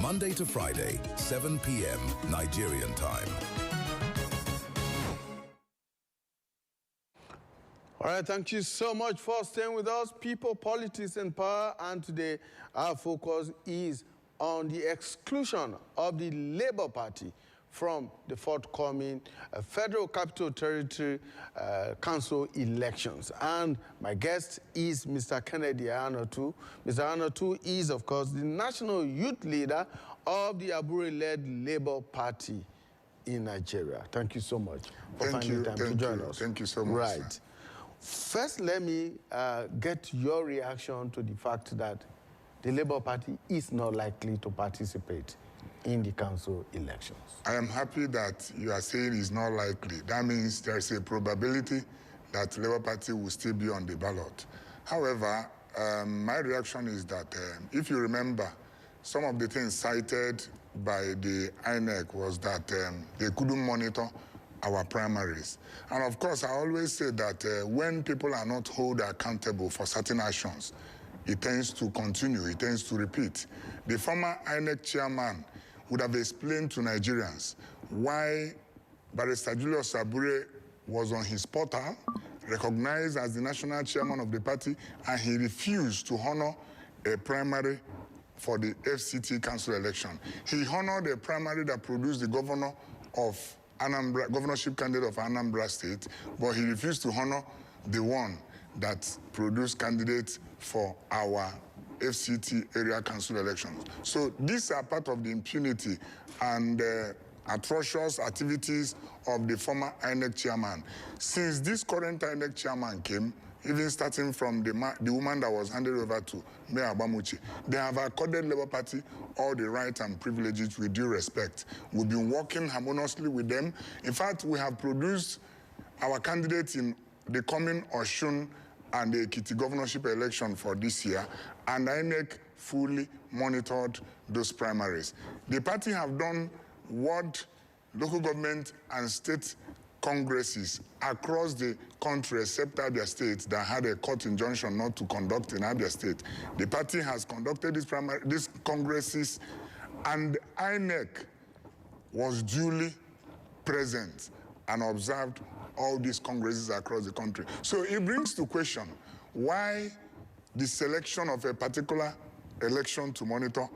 Monday to Friday, 7 p.m. Nigerian time. All right, thank you so much for staying with us. People, politics, and power. And today, our focus is on the exclusion of the Labour Party from the forthcoming Federal Capital Territory Council elections. And my guest is Mr. Kennedy Ayanotu. Mr. Ayanotu is, of course, the national youth leader of the Abure-led Labour Party in Nigeria. Thank you so much for finding time to join us. Thank you so much. Right. Sir. First, let me get your reaction to the fact that the Labour Party is not likely to participate in the council elections. I am happy that you are saying it's not likely. That means there is a probability that the Labour Party will still be on the ballot. However, my reaction is that if you remember, some of the things cited by the INEC was that they couldn't monitor our primaries. And of course, I always say that when people are not held accountable for certain actions, it tends to continue, it tends to repeat. The former INEC chairman would have explained to Nigerians why Barrister Julius Abure was on his portal, recognized as the national chairman of the party, and he refused to honor a primary for the FCT council election. He honored a primary that produced the governor of Anambra, governorship candidate of Anambra State, but he refused to honor the one that produced candidates for our FCT area council elections. So these are part of the impunity and atrocious activities of the former INEC chairman. Since this current INEC chairman came, even starting from the woman that was handed over to Mayor Abamuchi, they have accorded Labour Party all the rights and privileges with due respect. We've been working harmoniously with them. In fact, we have produced our candidates in the coming Osun and the Ekiti governorship election for this year, and INEC fully monitored those primaries. The party have done what local government and state congresses across the country, except Abia State, that had a court injunction not to conduct in Abia State. The party has conducted these congresses, and INEC was duly present and observed all these congresses across the country. So it brings to question why the selection of a particular election to monitor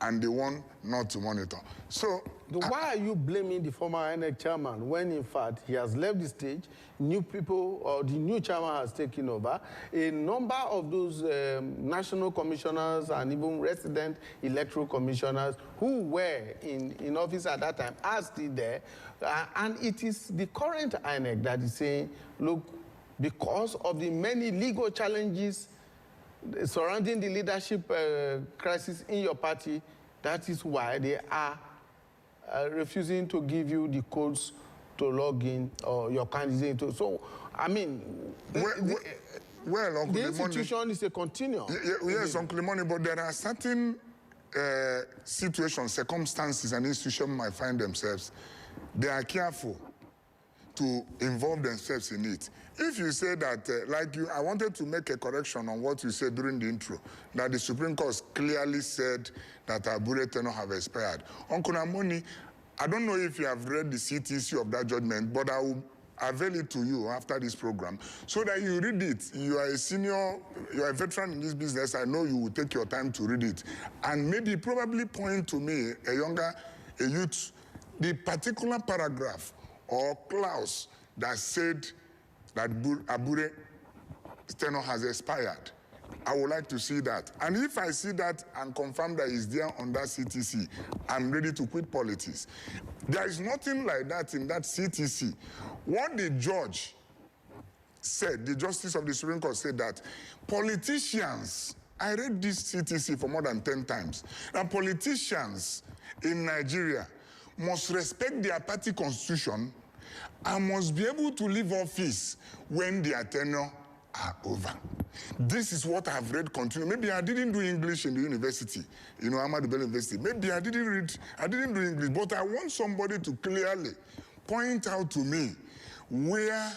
and the one not to monitor. So why are you blaming the former INEC chairman when, in fact, he has left the stage, new people, or the new chairman has taken over? A number of those national commissioners and even resident electoral commissioners who were in office at that time are still there. And it is the current INEC that is saying, look, because of the many legal challenges surrounding the leadership crisis in your party, that is why they are refusing to give you the codes to log in or your candidate. So, I mean, Uncle the institution is a continuum. Yes, Uncle Money, but there are certain situations, circumstances, and institutions might find themselves. They are careful to involve themselves in it. If you say that, I wanted to make a correction on what you said during the intro, that the Supreme Court clearly said that Abure tenure have expired. Uncle Amoni, I don't know if you have read the CTC of that judgment, but I will avail it to you after this program so that you read it. You are a senior, you are a veteran in this business. I know you will take your time to read it. And maybe probably point to me, a youth, the particular paragraph or clause that said that Abure tenure has expired. I would like to see that. And if I see that and confirm that it's there on that CTC, I'm ready to quit politics. There is nothing like that in that CTC. What the judge said, the justice of the Supreme Court said that politicians, I read this CTC for more than 10 times, that politicians in Nigeria must respect their party constitution and must be able to leave office when their tenure are over. This is what I've read continually. Maybe I didn't do English in the university, Ahmadu Bello University. Maybe I didn't do English, but I want somebody to clearly point out to me where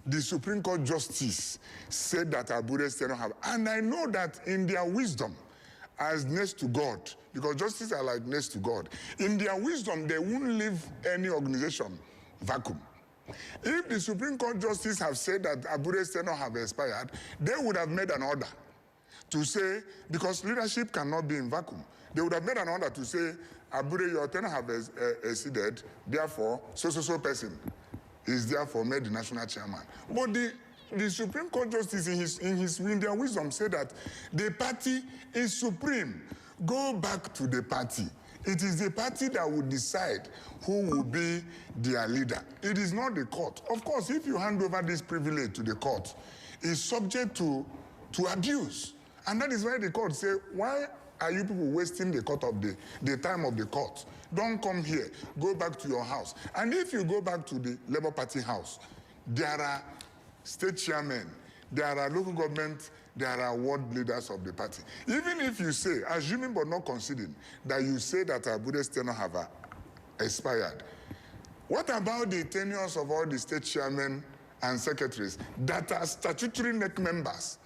the Supreme Court justice said that Abure's tenure have. And I know that in their wisdom as next to God, because justices are like next to God. In their wisdom, they won't leave any organization vacuum. If the Supreme Court justices have said that Abure's tenure have expired, they would have made an order to say, because leadership cannot be in vacuum, they would have made an order to say, Abure, your tenure have exceeded, therefore, so person is therefore made the national chairman. But the Supreme Court justice in their wisdom said that the party is supreme. Go back to the party. It is the party that will decide who will be their leader. It is not the court. Of course, if you hand over this privilege to the court, it's subject to abuse. And that is why the court say, why are you people wasting the court of the time of the court? Don't come here. Go back to your house. And if you go back to the Labour Party house, there are state chairmen, there are local government, there are ward leaders of the party. Even if you say, assuming but not conceding, that you say that Abure's tenure have expired, what about the tenures of all the state chairmen and secretaries that are statutory NEC members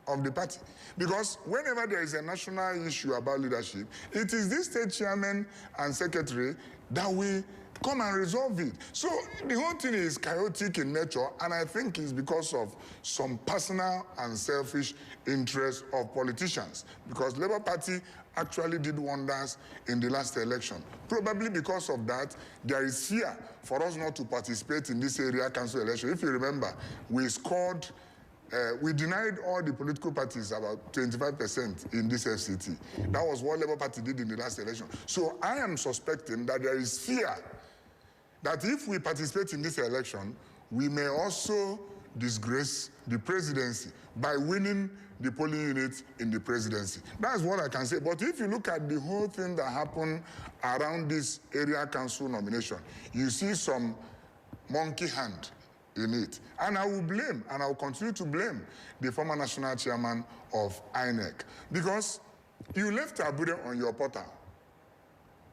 of the party? Because whenever there is a national issue about leadership, it is this state chairman and secretary that will come and resolve it. So the whole thing is chaotic in nature, and I think it's because of some personal and selfish interests of politicians. Because Labour Party actually did wonders in the last election. Probably because of that, there is fear for us not to participate in this area council election. If you remember, we scored, we denied all the political parties about 25% in this FCT. That was what Labour Party did in the last election. So I am suspecting that there is fear that if we participate in this election, we may also disgrace the presidency by winning the polling units in the presidency. That's what I can say. But if you look at the whole thing that happened around this area council nomination, you see some monkey hand in it. And I will blame, and I will continue to blame the former national chairman of INEC, because you left Abure on your portal,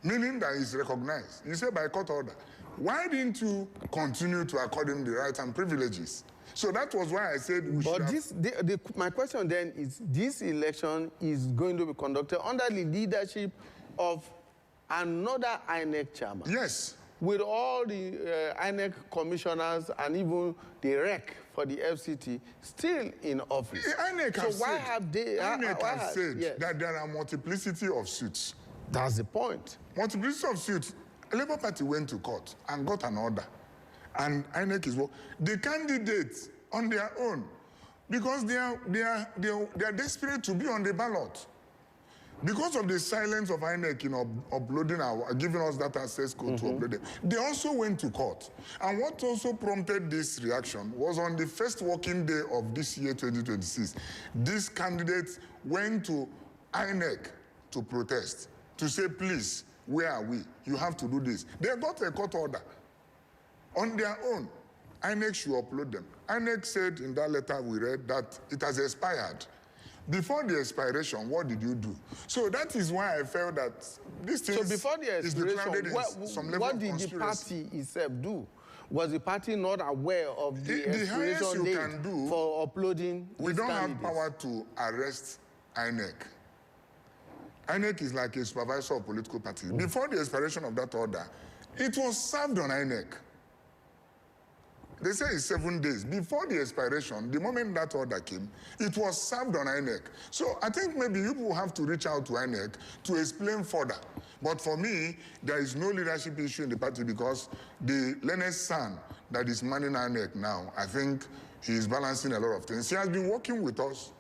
meaning that it's recognized. You say by court order. Why didn't you continue to accord him the rights and privileges? So that was why I said we should have... my question then is, this election is going to be conducted under the leadership of another INEC chairman. Yes. With all the INEC commissioners and even the REC for the FCT still in office. INEC so why have they... INEC has said that there are multiplicity of suits. That's the point. Multiplicity of suits. Labour Party went to court and got an order. And INEC is the candidates on their own, because they are desperate to be on the ballot. Because of the silence of INEC in uploading giving us that access code to upload them, they also went to court. And what also prompted this reaction was on the first working day of this year, 2026, these candidates went to INEC to protest, to say, please, where are we? You have to do this. They got a court order on their own. INEC should upload them. INEC said in that letter we read that it has expired. Before the expiration, what did you do? So that is why I felt that this thing is declared in some level what of did the party itself do? Was the party not aware of the expiration date for uploading We don't candidates? have power to arrest INEC. INEC is like a supervisor of political parties. Before the expiration of that order, it was served on INEC. They say it's 7 days. Before the expiration, the moment that order came, it was served on INEC. So I think maybe you will have to reach out to INEC to explain further. But for me, there is no leadership issue in the party, because the learned son that is manning INEC now, I think he is balancing a lot of things. He has been working with us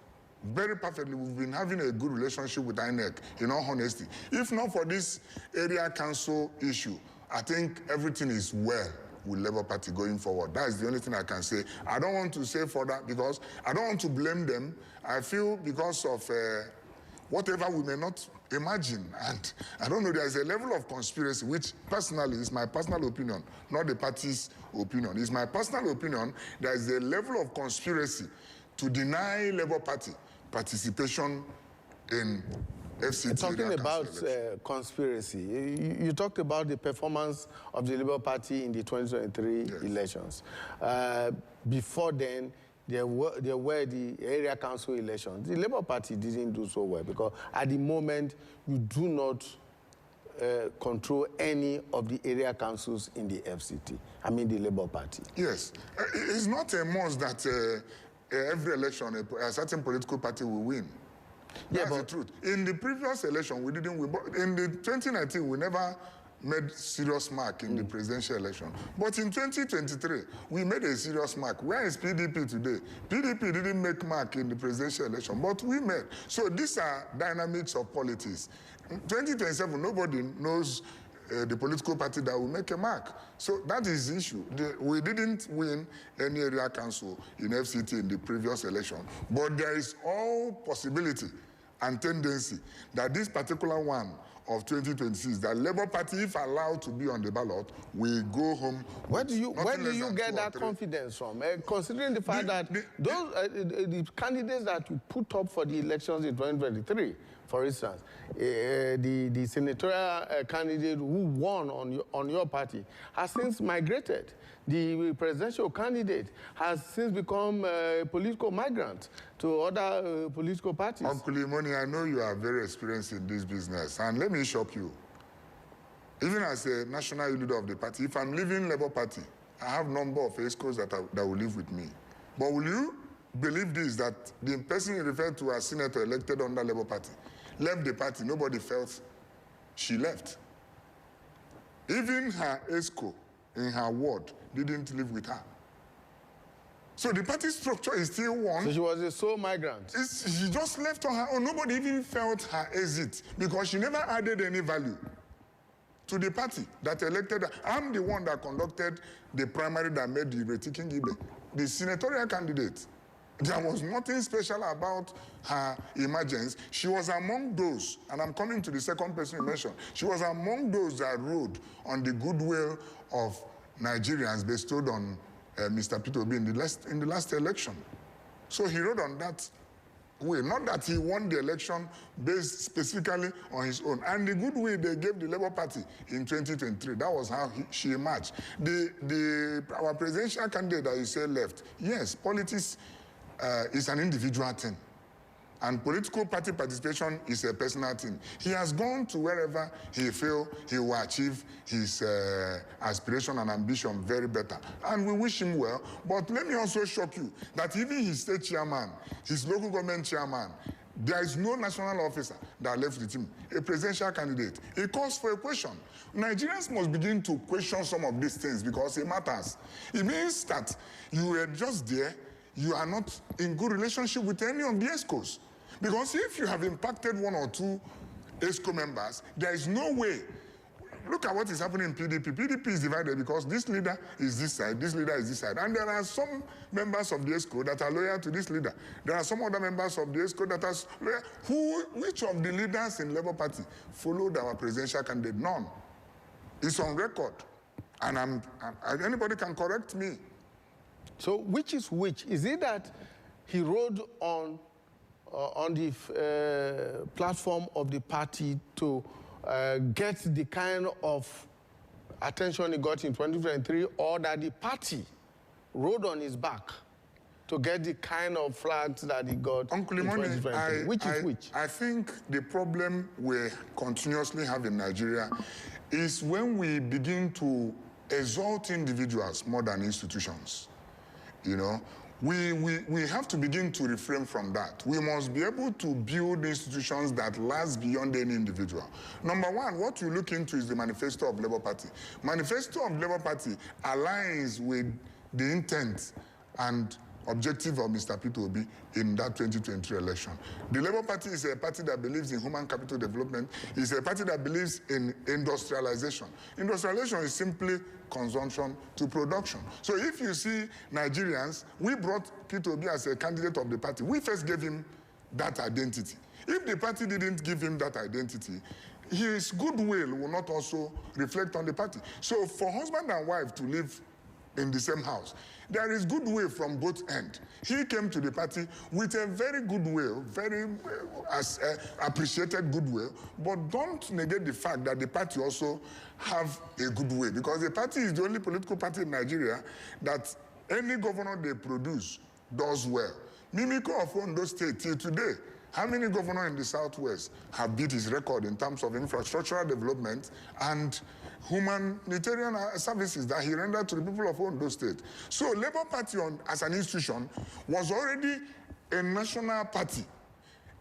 very perfectly. We've been having a good relationship with INEC, in all honesty. If not for this area council issue, I think everything is well with Labour Party going forward. That's the only thing I can say. I don't want to say further because I don't want to blame them. I feel because of whatever we may not imagine, and I don't know, there's a level of conspiracy, which personally is my personal opinion, not the party's opinion. It's my personal opinion. There's a level of conspiracy to deny Labour Party participation in FCT. Talking about conspiracy, you talked about the performance of the Labour Party in the 2023 elections. Before then, there were the area council elections, the Labour Party didn't do so well because at the moment, you do not control any of the area councils in the FCT, I mean the Labour Party. Yes. It's not a must that every election a certain political party will win. That's the truth. In the previous election, we didn't win. But in the 2019, we never made serious mark in the presidential election. But in 2023, we made a serious mark. Where is PDP today? PDP didn't make mark in the presidential election, but we made. So these are dynamics of politics. 2027, nobody knows the political party that will make a mark. So that is the issue. We didn't win any area council in FCT in the previous election, but there is all possibility and tendency that this particular one of 2026, that Labour Party, if allowed to be on the ballot, will go home. Where do you get that confidence from? Considering the fact that the candidates that you put up for the elections in 2023, for instance, the senatorial candidate who won on your party has since migrated. The presidential candidate has since become a political migrant to other political parties. Uncle Imoni, I know you are very experienced in this business, and let me shock you. Even as a national leader of the party, if I'm leaving Labour Party, I have a number of ESCOs that will live with me. But will you believe this, that the person you referred to as senator elected under Labour Party left the party, nobody felt she left. Even her ESCO in her ward didn't live with her. So the party structure is still one. So she was a sole migrant. She just left on her own. Nobody even felt her exit because she never added any value to the party that elected her. I'm the one that conducted the primary that made the Retiking Ibe, the senatorial candidate. There was nothing special about her emergence. She was among those, and I'm coming to the second person you mentioned, she was among those that rode on the goodwill of Nigerians bestowed on Mr. Peter Obi in the last election. So he rode on that way. Not that he won the election based specifically on his own. And the goodwill they gave the Labour Party in 2023, that was how she emerged. Our presidential candidate that you say left, yes, politics is an individual thing. And political party participation is a personal thing. He has gone to wherever he feels he will achieve his aspiration and ambition very better. And we wish him well. But let me also shock you that even his state chairman, his local government chairman, there is no national officer that left with him, a presidential candidate. It calls for a question. Nigerians must begin to question some of these things because it matters. It means that you were just there, you are not in good relationship with any of the ESCOs. Because if you have impacted one or two ESCO members, there is no way. Look at what is happening in PDP. PDP is divided because this leader is this side, this leader is this side. And there are some members of the ESCO that are loyal to this leader. There are some other members of the ESCO that are loyal. Which of the leaders in Labour Party followed our presidential candidate? None. It's on record. And anybody can correct me. So which is which? Is it that he rode on the platform of the party to get the kind of attention he got in 2023, or that the party rode on his back to get the kind of flags that he got Uncle in Imoni, 2023? Which is which? I think the problem we continuously have in Nigeria is when we begin to exalt individuals more than institutions. You know, we have to begin to refrain from that. We must be able to build institutions that last beyond any individual. Number one, what you look into is the manifesto of Labour Party. Manifesto of Labour Party aligns with the intent and objective of Mr. Peter Obi in that 2023 election. The Labour Party is a party that believes in human capital development. It's a party that believes in industrialization. Industrialization is simply consumption to production. So if you see Nigerians, we brought Peter Obi as a candidate of the party. We first gave him that identity. If the party didn't give him that identity, his goodwill will not also reflect on the party. So for husband and wife to live in the same house, there is goodwill from both ends. He came to the party with a very goodwill, very appreciated goodwill, but don't negate the fact that the party also have a goodwill, because the party is the only political party in Nigeria that any governor they produce does well. Mimiko of Ondo State till today, how many governors in the Southwest have beat his record in terms of infrastructural development and humanitarian services that he rendered to the people of Ondo State? So Labour Party as an institution was already a national party,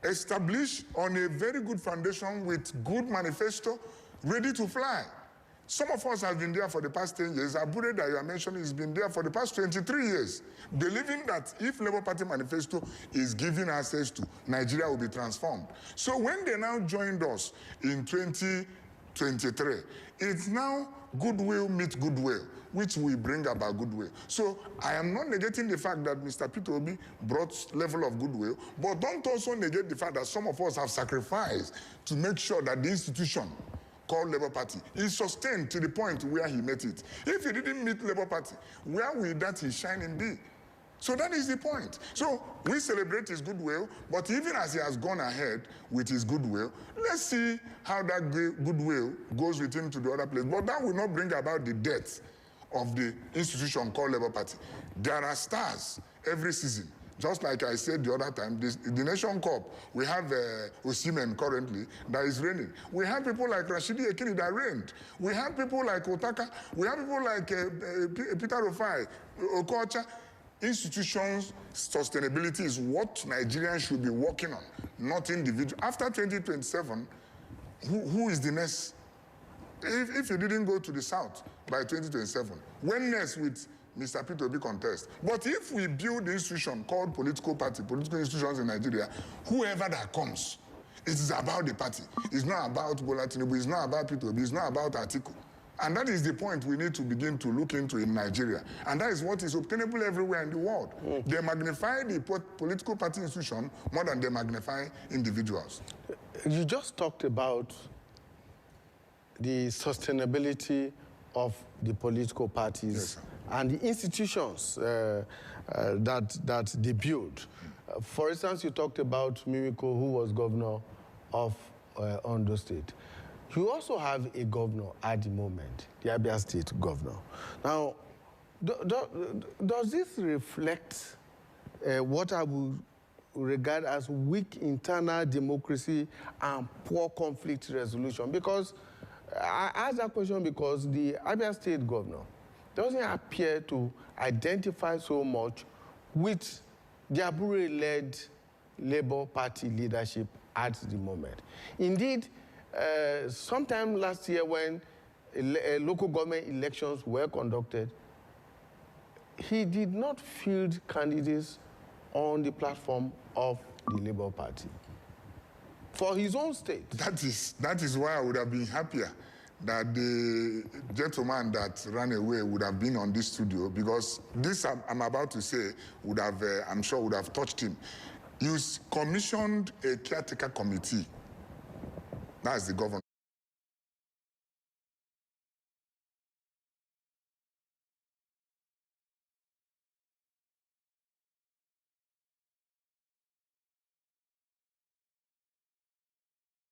established on a very good foundation with good manifesto, ready to fly. Some of us have been there for the past 10 years. Abure that you are mentioning has been there for the past 23 years, believing that if Labour Party manifesto is given access to, Nigeria will be transformed. So when they now joined us in 2023, it's now goodwill meet goodwill, which will bring about goodwill. So I am not negating the fact that Mr. Peter Obi brought level of goodwill, but don't also negate the fact that some of us have sacrificed to make sure that the institution called Labour Party is sustained to the point where he met it. If he didn't meet Labour Party, where will that his shining be? So that is the point. So we celebrate his goodwill, but even as he has gone ahead with his goodwill, let's see how that goodwill goes with him to the other place. But that will not bring about the death of the institution called Labour Party. There are stars every season. Just like I said the other time, the Nation Cup, we have Osimhen currently that is reigning. We have people like Rashidi Ekini that reigned. We have people like Otaka. We have people like Peter Rufai, Okocha. Institutions' sustainability is what Nigerians should be working on, not individual. After 2027, who is the next? If you didn't go to the South by 2027, when next with Mr. Peter Obi contest? But if we build an institution called political party, political institutions in Nigeria, whoever that comes, it is about the party. It's not about Bola Tinubu, it's not about Peter Obi, it's not about Atiku. And that is the point we need to begin to look into in Nigeria. And that is what is obtainable everywhere in the world. They magnify the political party institution more than they magnify individuals. You just talked about the sustainability of the political parties. Yes, sir. And the institutions that they build. For instance, you talked about Mimiko, who was governor of Ondo State. You also have a governor at the moment, the Abia State governor. Now, does this reflect what I would regard as weak internal democracy and poor conflict resolution? Because I ask that question because the Abia State governor doesn't appear to identify so much with the Abure-led Labour Party leadership at the moment. Indeed, sometime last year when local government elections were conducted, he did not field candidates on the platform of the Labour Party for his own state. That is why I would have been happier that the gentleman that ran away would have been on this studio, because this I'm about to say would have, I'm sure, would have touched him. You commissioned a caretaker committee. That's the governor.